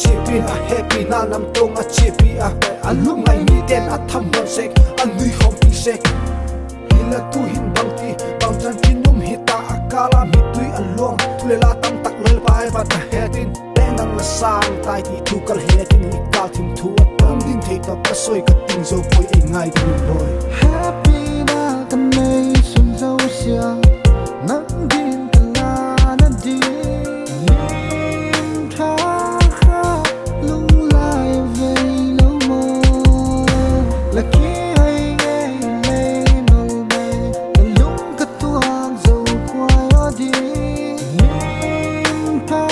chipi a happy na nam tong a chipi a alum ngai mi ten a tham non sek an nui hom pi sek hila tu hin bang ti bang chan kinum hita akala mi tui along tule la tam tak lel bai ba ta hetin nang la sang tai ti tu kal hetin ni kal thim thu tam din thei ta pasoi ka ting zo poi ai ngai tu boy happy na kan nei sun zo sia nang din ta la na di lim tha kha lung lai ve lo mo la ki ai ngai nei no me lung ka tuang zo kwai o di lim tha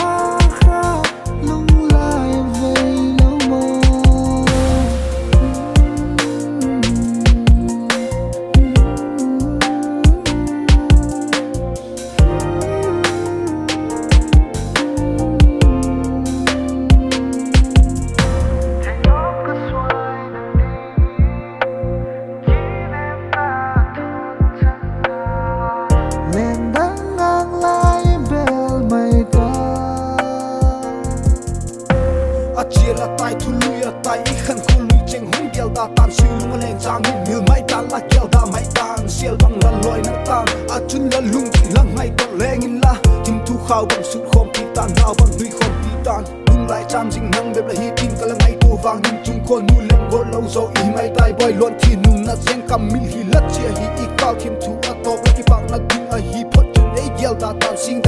achira tai thuluya tai khan khului cheng hum gel da tan silung leng chang ni mil mai tan la gel da mai tan sial bang la loi na tan achun la lung lang mai to leng in la tim thu khau bang sut khom pi tan naw bang nui khom pi tan lung lai cham jing nang beb la hi tin kala ngai tu wang nin chung ko nu leng go lo zo i mai tai boy lon thi nu na cheng kam mil hi la chia hi i kal thim thu a top la ki bang na ding a hi phot chun ei gel da tan sing